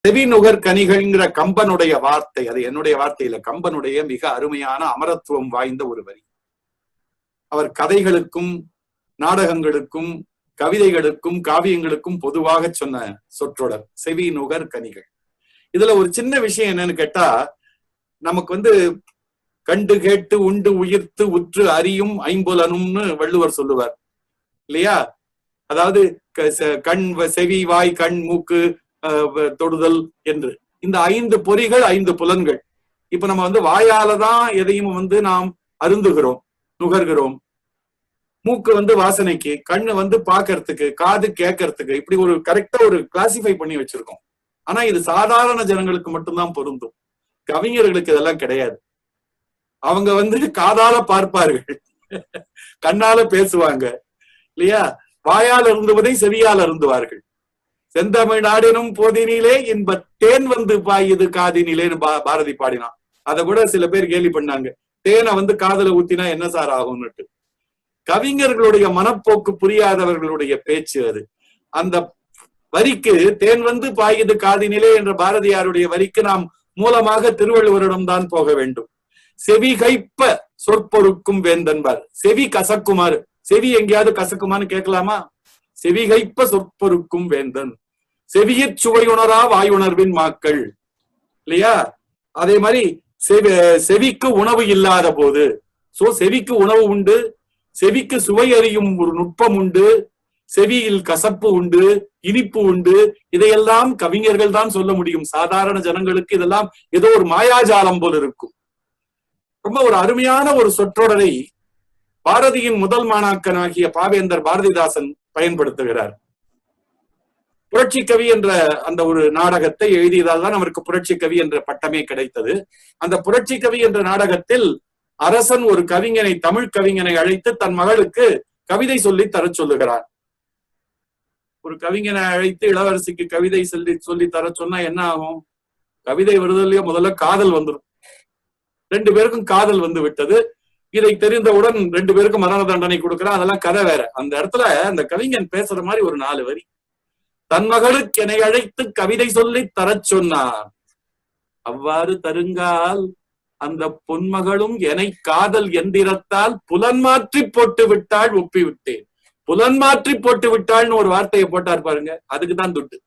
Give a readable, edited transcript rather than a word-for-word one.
செவி நுகர் கனிகள்ங்கிற கம்பனுடைய வார்த்தை, அது என்னுடைய வார்த்தையில, கம்பனுடைய மிக அருமையான அமரத்துவம் வாய்ந்த ஒரு வரி. அவர் கதைகளுக்கும் நாடகங்களுக்கும் கவிதைகளுக்கும் காவியங்களுக்கும் பொதுவாக சொன்ன சொற்றொடர் செவி நுகர் கனிகள். இதுல ஒரு சின்ன விஷயம் என்னன்னு கேட்டா, நமக்கு கண்டு கேட்டு உண்டு உயிர்த்து உற்று அறியும் ஐம்புலனும்னு வள்ளுவர் சொல்லுவார் இல்லையா? அதாவது கண், செவி, வாய், கண், மூக்கு, தொடுதல் என்று இந்த 5 பொறிகள் 5 புலன்கள். இப்ப நம்ம வாயாலதான் எதையும் நாம் அருந்துகிறோம், நுகர்கிறோம். மூக்கு வாசனைக்கு, கண்ணு பாக்கிறதுக்கு, காது கேட்கறதுக்கு, இப்படி ஒரு கரெக்டா ஒரு கிளாசிஃபை பண்ணி வச்சிருக்கோம். ஆனா இது சாதாரண ஜனங்களுக்கு மட்டும்தான் பொருந்தும். கவிஞர்களுக்கு இதெல்லாம் கிடையாது. அவங்க காதால பார்ப்பார்கள், கண்ணால பேசுவாங்க இல்லையா? வாயால் அருந்துவதை செவியால் அருந்துவார்கள். செந்தமிழ் நாடினும் போதினிலே இன்ப தேன் பாயுது காதினிலேன்னு பாரதி பாடினான். அதை கூட சில பேர் கேலி பண்ணாங்க, தேனை காதல ஊத்தினா என்ன சார் ஆகும்னுட்டு. கவிஞர்களுடைய மனப்போக்கு புரியாதவர்களுடைய பேச்சு அது. அந்த வரிக்கு, தேன் பாயுது காதினிலே என்ற பாரதியாருடைய வரிக்கு நாம் மூலமாக திருவள்ளுவரிடம் தான் போக வேண்டும். செவி கைப்ப சொற்பொருக்கும் வேந்தன்பார். செவி கசக்குமாறு, செவி எங்கேயாவது கசக்குமான்னு கேட்கலாமா? செவி கைப்ப சொற்பொருக்கும் வேந்தன், செவியிற் சுவையுணரா வாயுணர்வின் மாக்கள் இல்லையா? அதே மாதிரி செவிக்கு உணவு இல்லாத போது, செவிக்கு உணவு உண்டு, செவிக்கு சுவை அறியும் ஒரு நுட்பம் உண்டு, செவியில் கசப்பு உண்டு, இனிப்பு உண்டு. இதையெல்லாம் கவிஞர்கள் தான் சொல்ல முடியும். சாதாரண ஜனங்களுக்கு இதெல்லாம் ஏதோ ஒரு மாயாஜாலம் போல் இருக்கும். ரொம்ப ஒரு அருமையான ஒரு சொற்றொடரை பாரதியின் முதல் மாணாக்கனாகிய பாவேந்தர் பாரதிதாசன் பயன்படுத்துகிறார். புரட்சி கவி என்ற அந்த ஒரு நாடகத்தை எழுதியதால் தான் அவருக்கு புரட்சி கவி என்ற பட்டமே கிடைத்தது. அந்த புரட்சி கவி என்ற நாடகத்தில் அரசன் ஒரு கவிஞனை, தமிழ் கவிஞனை அழைத்து தன் மகளுக்கு கவிதை சொல்லி தர சொல்லுகிறார். ஒரு கவிஞனை அழைத்து இளவரசிக்கு கவிதை சொல்லி தர சொன்னா என்ன ஆகும்? கவிதை வருதலையோ முதல்ல காதல் வந்துடும். 2 பேருக்கும் காதல் விட்டது. இதை தெரிந்தவுடன் 2 பேருக்கும் மரண தண்டனை கொடுக்கிறான். அதெல்லாம் கதை வேற. அந்த இடத்துல அந்த கவிஞன் பேசுற மாதிரி ஒரு 4 வரி, தன் மகளுக்கு என்னை அழைத்து கவிதை சொல்லி தர சொன்னார், அவ்வாறு தருங்கால் அந்த பொன்மகளும் என்னை காதல் எந்திரத்தால் புலன் மாற்றி போட்டு விட்டாள், ஒப்பி விட்டேன். புலன் மாற்றி போட்டு விட்டாள்னு ஒரு வார்த்தையை போட்டார் பாருங்க, அதுக்குதான் துட்டு.